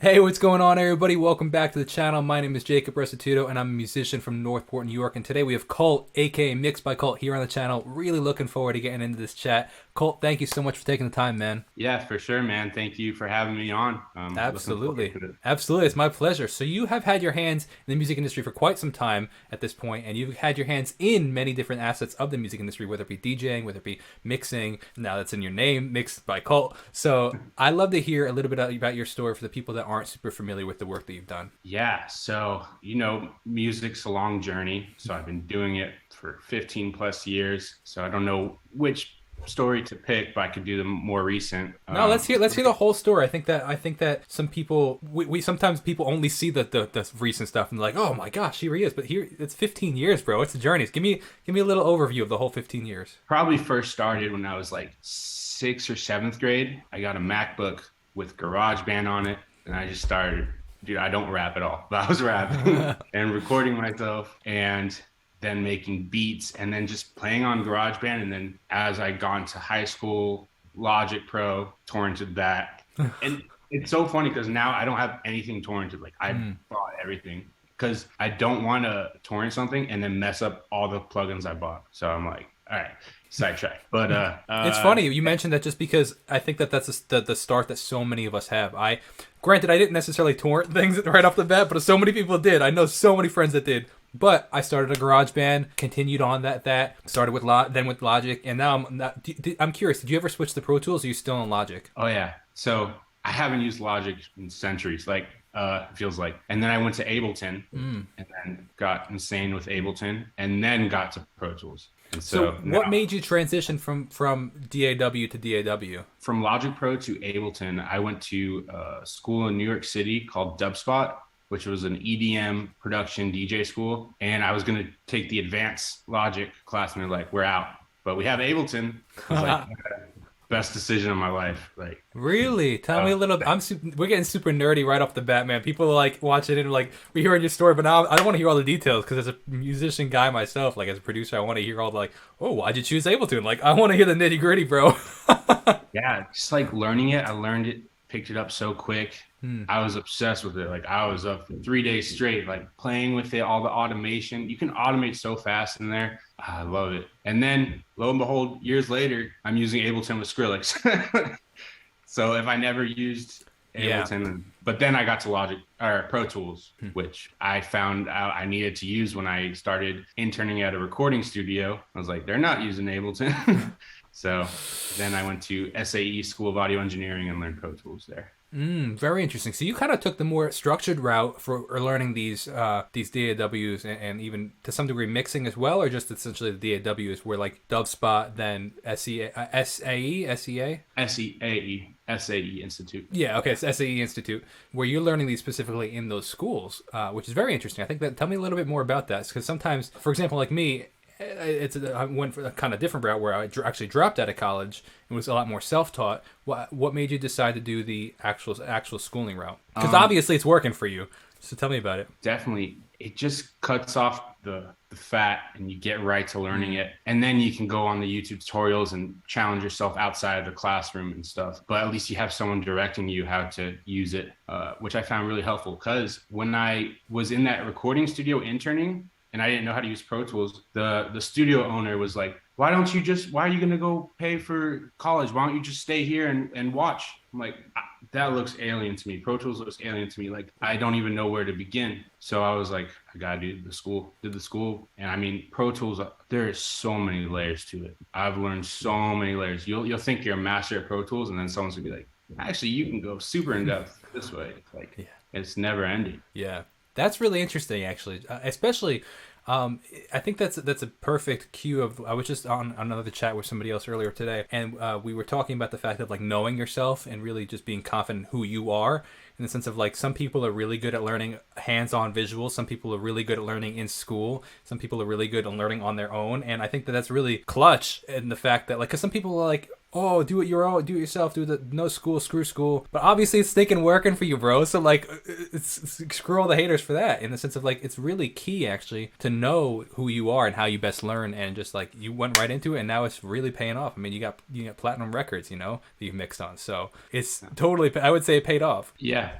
Hey, what's going on, everybody? Welcome back to the channel. My name is Jacob Restituto, and I'm a musician from Northport, New York. And today we have Colt, aka Mixed by Colt, here on the channel. Really looking forward to getting into this chat. Colt, thank you so much for taking the time, man. Yeah, for sure, man. Thank you for having me on. Looking forward Absolutely. to it. Absolutely. It's my pleasure. So you have had your hands in the music industry for quite some time at this point, and you've had your hands in many different assets of the music industry, whether it be DJing, whether it be mixing. Now that's in your name, Mixed by Colt. So I love to hear a little bit about your story for the people that aren't super familiar with the work that you've done. Yeah, so music's a long journey. So I've been doing it for 15 plus years. So I don't know which story to pick, but I could do the more recent. No, let's hear the whole story. I think that some people we sometimes people only see the recent stuff and they're like, oh my gosh, here he is. But here it's 15 years, bro. It's a journey. Give me a little overview of the whole 15 years. Probably first started when I was like sixth or seventh grade. I got a MacBook with GarageBand on it, and I just started. Dude, I don't rap at all, but I was rapping and recording myself and then making beats and then just playing on GarageBand. And then as I got into high school, Logic Pro, torrented that. And it's so funny because now I don't have anything torrented. Like I bought everything because I don't want to torrent something and then mess up all the plugins I bought. So I'm like, all right, sidetrack. But It's funny you mentioned that just because I think that that's the start that so many of us have. Granted, I didn't necessarily torrent things right off the bat, but so many people did. I know so many friends that did. But I started a garage band, continued on that started with then with Logic, and now I'm not. I'm curious. Did you ever switch to Pro Tools? Or are you still in Logic? oh yeah, so I haven't used Logic in centuries. Like it feels like. And then I went to Ableton, and then got insane with Ableton, and then got to Pro Tools. And So, so what now, made you transition from DAW to DAW? from Logic Pro to Ableton, I went to a school in New York City called Dubspot, which was an EDM production DJ school. And I was going to take the advanced Logic class, and they're like, we're out, but we have Ableton. I was like, okay, best decision of my life. Like, Really? Tell me a little bit. We're getting super nerdy right off the bat, man. People are like watching it and like we're hearing your story, but now I don't want to hear all the details because as a musician guy myself, like as a producer, I want to hear all the like, oh, why'd you choose Ableton? Like I want to hear the nitty gritty, bro. yeah, just like learning it. I learned it, picked it up so quick. I was obsessed with it. Like I was up for 3 days straight, like playing with it, all the automation. You can automate so fast in there. I love it. And then lo and behold, years later, I'm using Ableton with Skrillex. So if I never used Yeah. Ableton, but then I got to Logic or Pro Tools, which I found out I needed to use when I started interning at a recording studio. I was like, they're not using Ableton. So then I went to SAE, School of Audio Engineering, and learned Pro Tools there. Very interesting. So you kind of took the more structured route for learning these DAWs and even to some degree mixing as well, or just essentially the DAWs were like Dubspot, then SAE. SAE Institute. Yeah, okay, it's SAE Institute, where you're learning these specifically in those schools, which is very interesting. I think that tell me a little bit more about that, because sometimes, for example, like me, I went for a kind of different route where I actually dropped out of college and was a lot more self-taught. What made you decide to do the actual schooling route? Because obviously it's working for you. So tell me about it. Definitely, it just cuts off the fat and you get right to learning it, and then you can go on the YouTube tutorials and challenge yourself outside of the classroom and stuff, but at least you have someone directing you how to use it, which I found really helpful. Because when I was in that recording studio interning and I didn't know how to use Pro Tools, the studio owner was like, why are you going to go pay for college? Why don't you just stay here and watch? I'm like, that looks alien to me. Pro Tools looks alien to me. Like, I don't even know where to begin. So I was like, I got to do the school. Did the school. And I mean, Pro Tools, there is so many layers to it. I've learned so many layers. You'll think you're a master at Pro Tools, and then someone's going to be like, actually, you can go super in depth this way. Like, Yeah. It's never ending. Yeah, that's really interesting, actually, especially. I think that's a perfect cue of. I was just on another chat with somebody else earlier today, and we were talking about the fact of like knowing yourself and really just being confident who you are. In the sense of like some people are really good at learning hands-on visuals, some people are really good at learning in school, some people are really good at learning on their own, and I think that that's really clutch in the fact that like, because some people are like, oh, do it your own, do it yourself, do the no school, screw school. But obviously it's stinking working for you, bro. So like, it's screw all the haters for that. In the sense of like, it's really key actually to know who you are and how you best learn. And just like you went right into it, and now it's really paying off. I mean, you got platinum records, that you've mixed on. So it's totally, I would say it paid off. Yeah.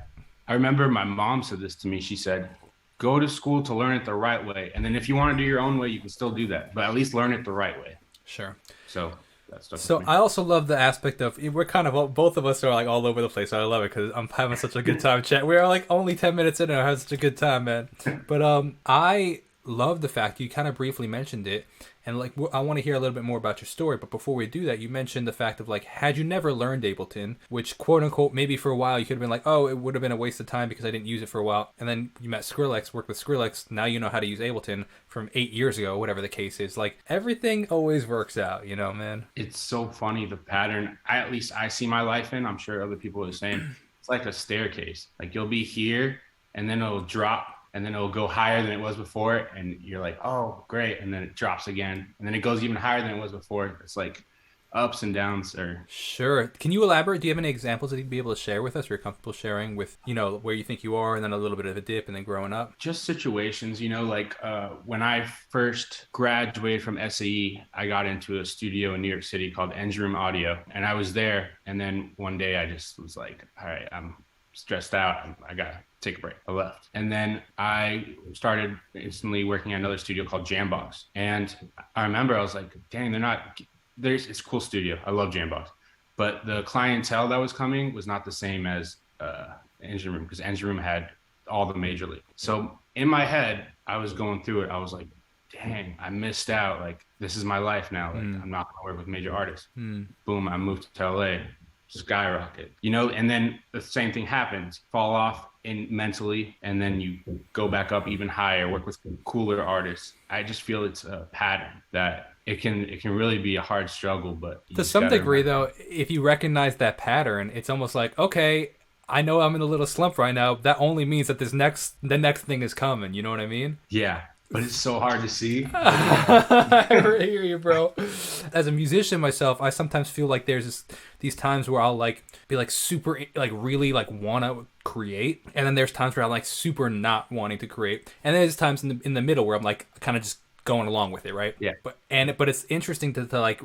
I remember my mom said this to me. She said, go to school to learn it the right way. And then if you want to do your own way, you can still do that, but at least learn it the right way. Sure. So that stuck with So me. I also love the aspect of we're kind of both of us are like all over the place. So I love it because I'm having such a good time chat. We're like only 10 minutes in and I have such a good time, man. But I love the fact you kind of briefly mentioned it, and like I want to hear a little bit more about your story. But before we do that, you mentioned the fact of like had you never learned Ableton, which quote unquote maybe for a while you could have been like, oh, it would have been a waste of time because I didn't use it for a while, and then you met Skrillex, worked with Skrillex, now you know how to use Ableton from 8 years ago, whatever the case is. Like everything always works out, you know, man. It's so funny the pattern. At least I see my life in. I'm sure other people are the same. It's like a staircase. Like you'll be here, and then it'll drop, and then it'll go higher than it was before, and you're like, oh, great, and then it drops again, and then it goes even higher than it was before. It's like ups and downs. Or Sure. Can you elaborate? Do you have any examples that you'd be able to share with us, or you're comfortable sharing with, you know, where you think you are, and then a little bit of a dip, and then growing up? just situations, like when I first graduated from SAE, I got into a studio in New York City called Engine Room Audio, and I was there, and then one day I just was like, all right, I'm stressed out, I gotta take a break. I left, and then I started instantly working at another studio called Jambox, and I remember I was like, dang, it's a cool studio, I love Jambox, but the clientele that was coming was not the same as Engine Room, because Engine Room had all the major league. So in my head, I was going through it. I was like, dang, I missed out. Like, this is my life now. Like, I'm not going to work with major artists. Boom, I moved to LA, skyrocket, and then the same thing happens, fall off in mentally, and then you go back up even higher, work with cooler artists. I just feel it's a pattern that it can really be a hard struggle, but to some degree though, if you recognize that pattern, it's almost like, okay, I know I'm in a little slump right now. That only means that the next thing is coming. You know what I mean? Yeah, but it's so hard to see. I hear you, bro. As a musician myself, I sometimes feel like there's these times where I'll like be like super like really like want to create, and then there's times where I'm like super not wanting to create, and then there's times in the middle where I'm like kind of just going along with it, right? Yeah. But it's interesting to like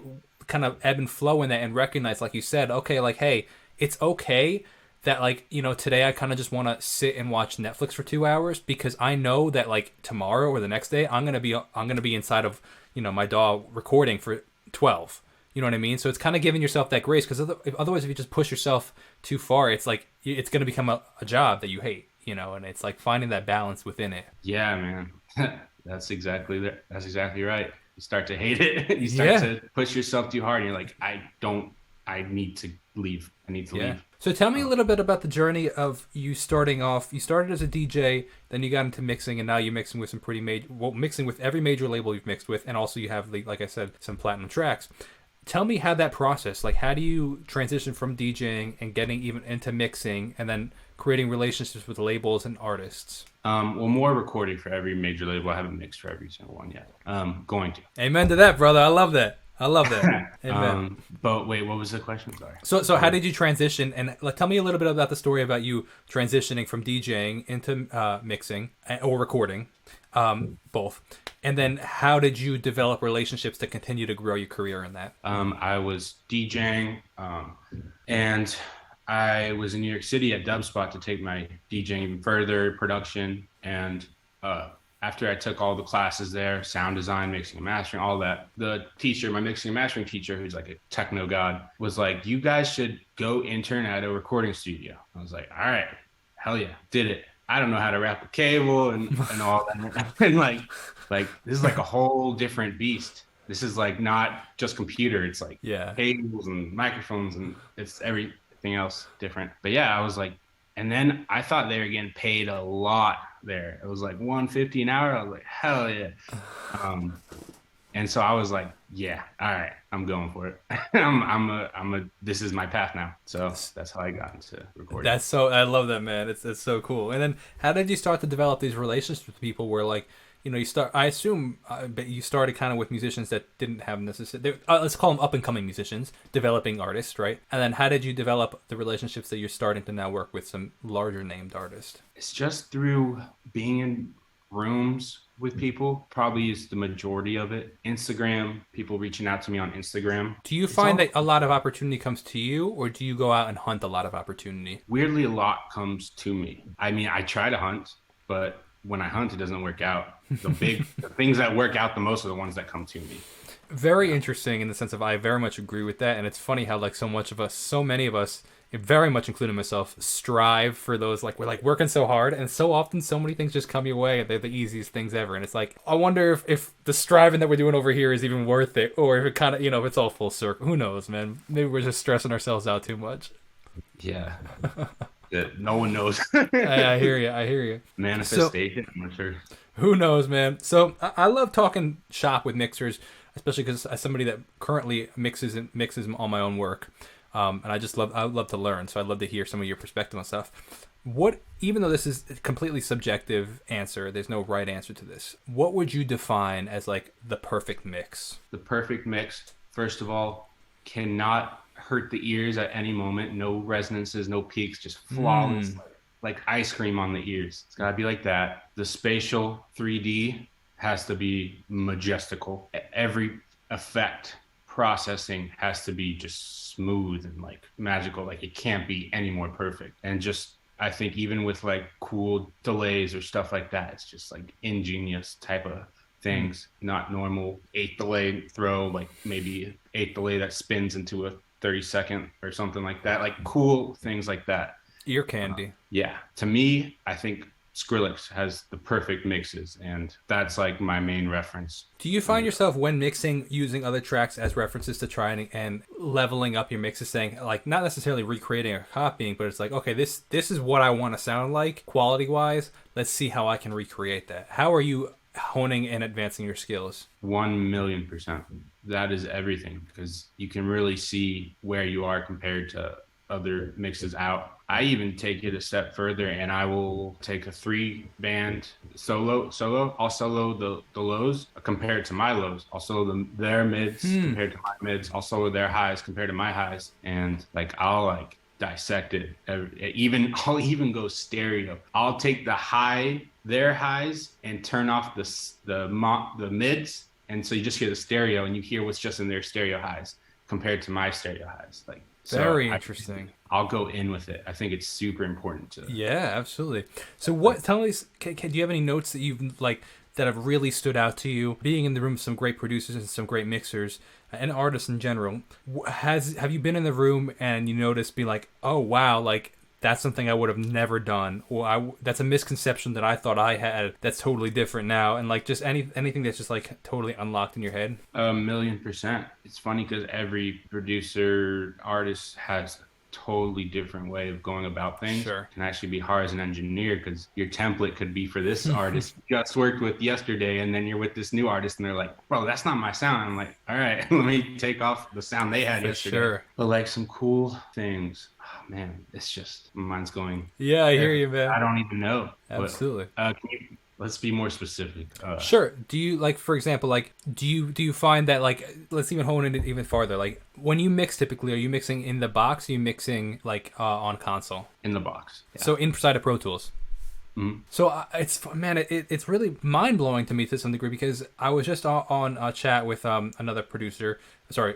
kind of ebb and flow in that and recognize, like you said, okay, like hey, it's okay that like, today I kind of just want to sit and watch Netflix for 2 hours because I know that like tomorrow or the next day I'm gonna be inside of my DAW recording for 12. You know what I mean? So it's kind of giving yourself that grace, because otherwise if you just push yourself too far, it's like it's gonna become a job that you hate. And it's like finding that balance within it. Yeah, man. That's exactly right. You start to hate it. You start to push yourself too hard, and you're like, I need to leave. I need to leave. So tell me a little bit about the journey of you starting off. You started as a DJ, then you got into mixing, and now you're mixing with some pretty mixing with every major label you've mixed with, and also you have, like I said, some platinum tracks. Tell me how that process, like how do you transition from DJing and getting even into mixing, and then creating relationships with labels and artists? Well, more recording for every major label. I haven't mixed for every single one yet. Going to. Amen to that, brother. I love that. Amen. But wait, what was the question? Sorry. So how did you transition? And tell me a little bit about the story about you transitioning from DJing into mixing or recording, both. And then how did you develop relationships to continue to grow your career in that? I was DJing, and I was in New York City at Dubspot to take my DJing even further, production, and after I took all the classes there, sound design, mixing and mastering, all that, the teacher, my mixing and mastering teacher, who's like a techno god, was like, you guys should go intern at a recording studio. I was like, all right, hell yeah, did it. I don't know how to wrap a cable and all that. And like this is like a whole different beast. This is like not just computer. It's like cables and microphones, and it's everything else different. But yeah, I was like, and then I thought they were getting paid a lot there. It was like $150 an hour. I was like, hell yeah. And so I was like, yeah, all right, I'm going for it. This is my path now. So that's how I got into recording. I love that, man. It's so cool. And then how did you start to develop these relationships with people where like, I assume you started kind of with musicians that didn't have necessarily, let's call them up and coming musicians, developing artists, right? And then how did you develop the relationships that you're starting to now work with some larger named artists? It's just through being in rooms with people probably is the majority of it. Instagram, people reaching out to me on Instagram. Do you It's find all that a lot of opportunity comes to you, or do you go out and hunt a lot of opportunity? weirdly a lot comes to me. I mean, I try to hunt, but when I hunt, it doesn't work out. The things that work out the most are the ones that come to me. Very interesting in the sense of I very much agree with that, and it's funny how like so much of us, so many of us, very much including myself, strive for those, like we're like working so hard, and so often so many things just come your way, and they're the easiest things ever, and it's like I wonder if the striving that we're doing over here is even worth it, or if it kind of, if it's all full circle. Who knows, man? Maybe we're just stressing ourselves out too much. Yeah. That no one knows. I hear you. I hear you. Manifestation, I'm not sure. Who knows, man? So I love talking shop with mixers, especially because as somebody that currently mixes all my own work, and I love to learn. So I'd love to hear some of your perspective on stuff. What, even though this is a completely subjective answer, there's no right answer to this. What would you define as like the perfect mix? The perfect mix, first of all, cannot hurt the ears at any moment. No resonances, no peaks, just flawless, like ice cream on the ears. It's gotta be like that. The spatial 3D has to be majestical. Every effect processing has to be just smooth and like magical. Like it can't be any more perfect. And just I think even with like cool delays or stuff like that, it's just like ingenious type of things, not normal 8 delay throw, like maybe 8 delay that spins into a 30-second or something like that. Like cool things like that. Ear candy. Yeah. To me, I think Skrillex has the perfect mixes, and that's like my main reference. Do you find yourself when mixing using other tracks as references to try and leveling up your mixes, saying like not necessarily recreating or copying, but it's like, okay, this is what I want to sound like quality wise. Let's see how I can recreate that. How are you honing and advancing your skills? 1,000,000%. That is everything, because you can really see where you are compared to other mixes out. I even take it a step further, and I will take a 3-band solo. I'll solo the lows compared to my lows. I'll solo their mids compared to my mids. I'll solo their highs compared to my highs, and like I'll like dissect it. I'll even go stereo. I'll take their highs and turn off the mids, and so you just hear the stereo, and you hear what's just in their stereo highs compared to my stereo highs. Like very interesting. I'll go in with it. I think it's super important to. Yeah, absolutely. So tell me, do you have any notes that you've like that have really stood out to you, being in the room with some great producers and some great mixers and artists in general? Have you been in the room and you noticed, be like, oh wow, like that's something I would have never done, or that's a misconception that I thought I had that's totally different now, and like just anything that's just like totally unlocked in your head? 1,000,000%. It's funny because every producer, artist has totally different way of going about things. Sure. It can actually be hard as an engineer, because your template could be for this artist you just worked with yesterday, and then you're with this new artist and they're like, bro, that's not my sound. I'm like, all right, let me take off the sound they had yesterday. Sure. But like some cool things, oh man, it's just mine's going. Yeah, I hear you, man. I don't even know. Absolutely. But, let's be more specific. Sure. Do you, like, for example, like, do you find that, like, let's even hone it even farther. Like, when you mix, typically, are you mixing in the box? Or are you mixing like on console? In the box. Yeah. So inside of Pro Tools. Mm-hmm. So it's really mind blowing to me to some degree, because I was just on a chat with another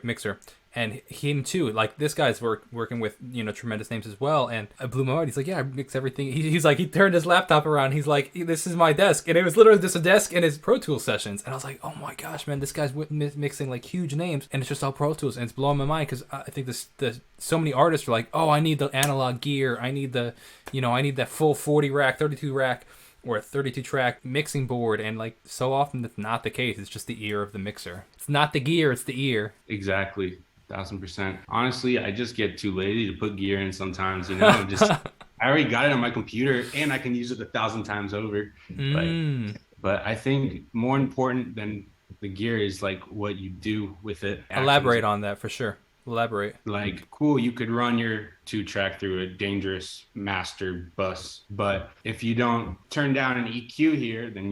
mixer. And him too, like this guy's working with, tremendous names as well. And I blew my mind. He's like, yeah, I mix everything. He's like, he turned his laptop around. He's like, this is my desk. And it was literally just a desk in his Pro Tools sessions. And I was like, oh my gosh, man, this guy's mixing like huge names. And it's just all Pro Tools. And it's blowing my mind, because I think so many artists are like, oh, I need the analog gear. I need I need that full 40 rack, 32 rack, or a 32 track mixing board. And like so often that's not the case. It's just the ear of the mixer. It's not the gear, it's the ear. Exactly. 1,000%. Honestly, I just get too lazy to put gear in sometimes. I already got it on my computer, and I can use it 1,000 times over. But I think more important than the gear is like what you do with it. Elaborate on that for sure. Elaborate. Like, cool, you could run your 2-track through a dangerous master bus, but if you don't turn down an EQ here, then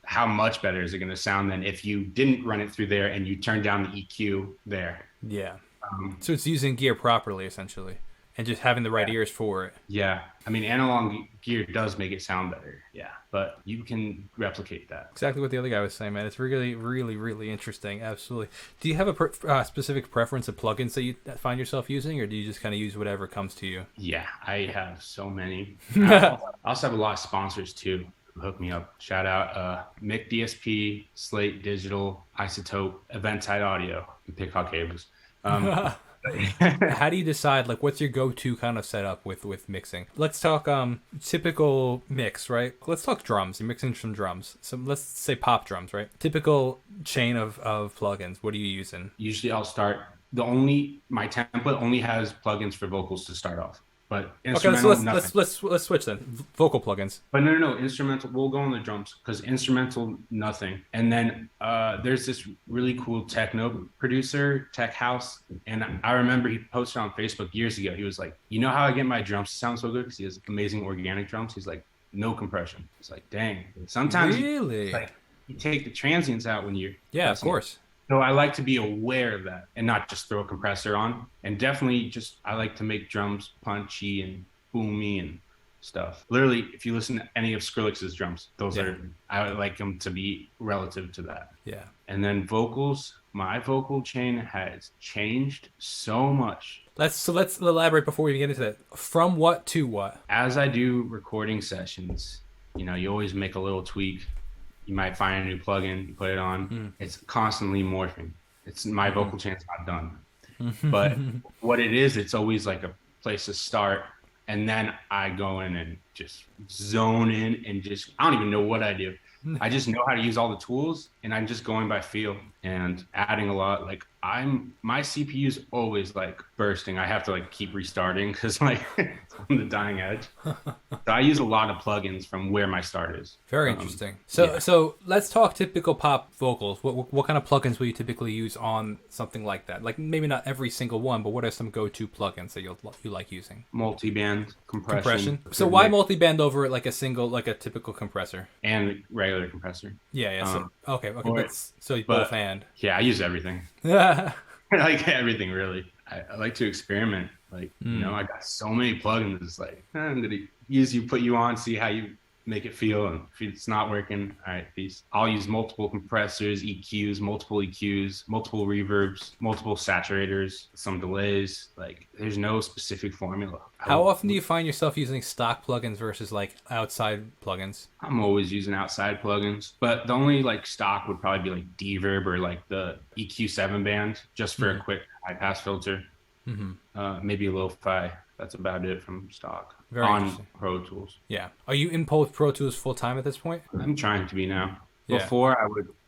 how much better is it going to sound than if you didn't run it through there and you turned down the EQ there? Yeah. So it's using gear properly, essentially. and just having the right ears for it. Yeah. I mean, analog gear does make it sound better. Yeah. But you can replicate that. Exactly what the other guy was saying, man. It's really, really, really interesting. Absolutely. Do you have a specific preference of plugins that you find yourself using, or do you just kind of use whatever comes to you? Yeah. I have so many. I also have a lot of sponsors too who hook me up. Shout out Mic DSP, Slate Digital, Isotope, Event Side Audio, and Pickhock Cables. How do you decide, like, what's your go-to kind of setup with mixing? Let's talk typical mix, right? Let's talk drums. You're mixing some drums. So let's say pop drums, right? Typical chain of plugins. What are you using? Usually I'll start my template only has plugins for vocals to start off. But Okay, instrumental, let's switch then. Vocal plugins. But no, instrumental. We'll go on the drums because instrumental, nothing. And then there's this really cool techno producer, Tech House, and I remember he posted on Facebook years ago. He was like, "You know how I get my drums to sound so good? Because he has amazing organic drums." He's like, "No compression." It's like, dang. Sometimes really, you take the transients out when you're of course. So I like to be aware of that and not just throw a compressor on. And definitely I like to make drums punchy and boomy and stuff. Literally, if you listen to any of Skrillex's drums, I like them to be relative to that. Yeah. And then vocals, my vocal chain has changed so much. Let's elaborate before we get into that. From what to what? As I do recording sessions, you always make a little tweak. You might find a new plugin, you put it on. It's constantly morphing. My vocal chain's not done. But what it is, it's always like a place to start. And then I go in and just zone in and I don't even know what I do. I just know how to use all the tools and I'm just going by feel and adding a lot. Like my CPU is always like bursting. I have to like keep restarting because like it's on the dying edge. So I use a lot of plugins from where my start is. Very interesting. So let's talk typical pop vocals. What kind of plugins will you typically use on something like that? Like maybe not every single one, but what are some go-to plugins that you like using? Multi-band compression. So why multi-band over like a typical compressor? And regular compressor. Yeah. Okay. So both hand. Yeah, I use everything. I like everything really. I like to experiment. Like, I got so many plugins. It's like, I'm going to put you on, see how you make it feel. And if it's not working, all right, peace. I'll use multiple compressors, multiple EQs, multiple reverbs, multiple saturators, some delays. Like, there's no specific formula. How often do you find yourself using stock plugins versus like outside plugins? I'm always using outside plugins, but the only like stock would probably be like Deverb or like the EQ7 band just for a quick high pass filter. Maybe a lo-fi. That's about it from stock. Very on Pro Tools. Yeah. Are you in Pro Tools full time at this point? I'm trying to be now. Yeah. Before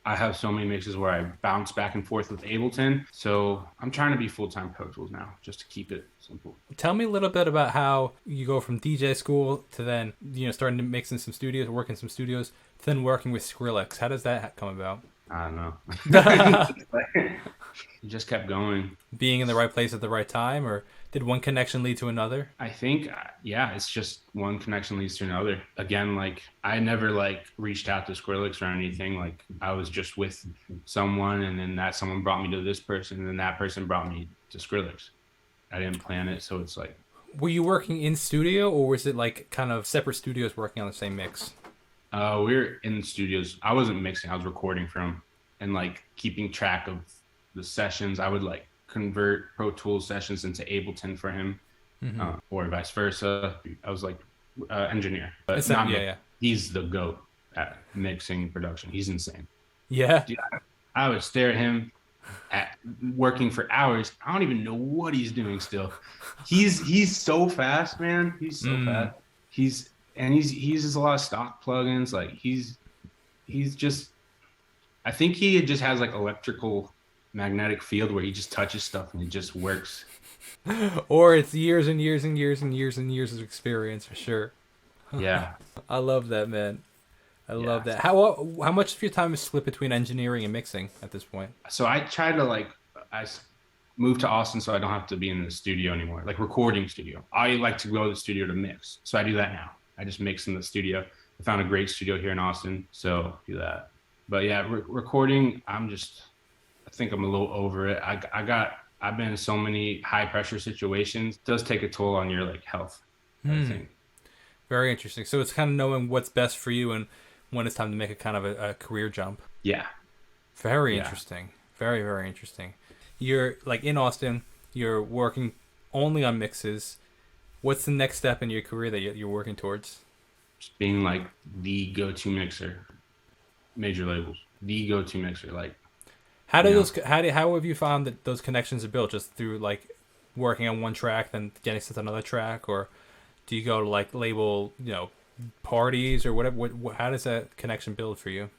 I have so many mixes where I bounce back and forth with Ableton. So I'm trying to be full-time Pro Tools now, just to keep it simple. Tell me a little bit about how you go from DJ school to then, starting to mix in some studios, work in some studios, to then working with Skrillex. How does that come about? I don't know. It just kept going. Being in the right place at the right time, or did one connection lead to another? I think, it's just one connection leads to another. Again, like I never like reached out to Skrillex or anything. Like I was just with someone, and then that someone brought me to this person, and then that person brought me to Skrillex. I didn't plan it, so it's like. Were you working in studio, or was it like kind of separate studios working on the same mix? We were in the studios. I wasn't mixing. I was recording from and like keeping track of the sessions. I would like convert Pro Tools sessions into Ableton for him, or vice versa. I was like engineer, but he's the GOAT at mixing production. He's insane. Yeah. Dude, I would stare at him at working for hours. I don't even know what he's doing still. He's so fast, man. He's so fast. He uses a lot of stock plugins. Like he's just, I think he just has like electrical magnetic field where he just touches stuff and it just works. Or it's years and years and years and years and years of experience for sure. Yeah. I love that, man. I love that. How much of your time is split between engineering and mixing at this point? So I try to I moved to Austin so I don't have to be in the studio anymore, like recording studio. I like to go to the studio to mix. So I do that now. I just mix in the studio. I found a great studio here in Austin, so do that. But yeah, recording, I think I'm a little over it. I got I've been in so many high pressure situations. It does take a toll on your like health, I think. Very interesting. So it's kind of knowing what's best for you and when it's time to make a kind of a career jump. Yeah. Very Yeah. interesting. Very, very interesting. You're like in Austin, you're working only on mixes. What's the next step in your career that you're working towards? Just being like the go-to mixer, major labels, the go-to mixer. Like, How do you know, those how have you found that those connections are built? Just through like working on one track, then getting sent to another track, or do you go to like label, parties or whatever? How does that connection build for you?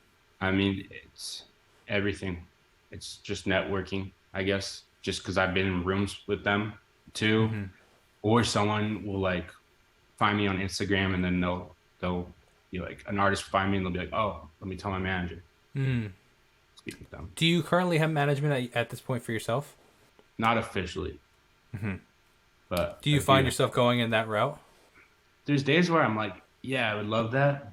I mean, it's everything. It's just networking, I guess, just because I've been in rooms with them too. Mm-hmm. Or someone will like find me on Instagram and then they'll be like, an artist find me and they'll be like, oh, let me tell my manager. Mm. Speak with them. Do you currently have management at this point for yourself? Not officially, Mm-hmm. but Do you I find do. yourself going in that route? There's days where I'm like, yeah, I would love that.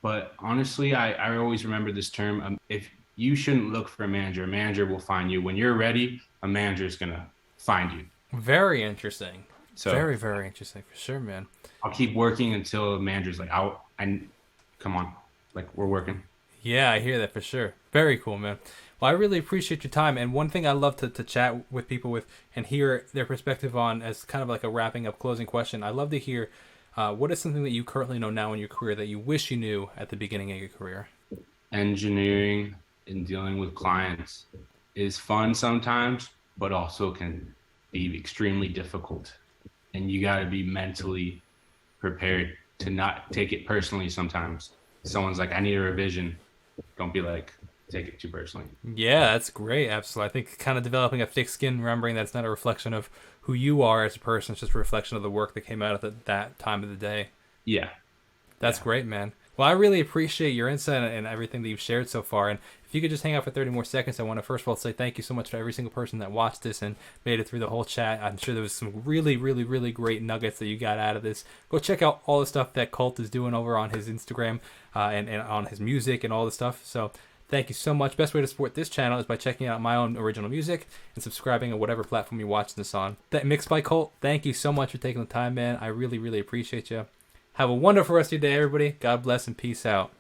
But honestly, I always remember this term. If you shouldn't look for a manager will find you. When you're ready, a manager is going to find you. Very interesting. So Very, very interesting for sure, man. I'll keep working until a manager's like, I come on, like we're working. Yeah, I hear that for sure. Very cool, man. Well, I really appreciate your time. And one thing I love to chat with people with and hear their perspective on as kind of like a wrapping up closing question. I love to hear what is something that you currently know now in your career that you wish you knew at the beginning of your career? Engineering and dealing with clients is fun sometimes, but also can be extremely difficult. And you got to be mentally prepared to not take it personally sometimes. Someone's like, I need a revision. Don't be like, take it too personally. Yeah, that's great. Absolutely. I think kind of developing a thick skin, remembering that it's not a reflection of who you are as a person. It's just a reflection of the work that came out at that time of the day. Yeah. That's great, man. Well, I really appreciate your insight and everything that you've shared so far. And if you could just hang out for 30 more seconds, I want to first of all say thank you so much to every single person that watched this and made it through the whole chat. I'm sure there was some really, really, really great nuggets that you got out of this. Go check out all the stuff that Colt is doing over on his Instagram and on his music and all the stuff. So thank you so much. Best way to support this channel is by checking out my own original music and subscribing on whatever platform you're watching this on. That Mixed by Colt, thank you so much for taking the time, man. I really, really appreciate you. Have a wonderful rest of your day, everybody. God bless and peace out.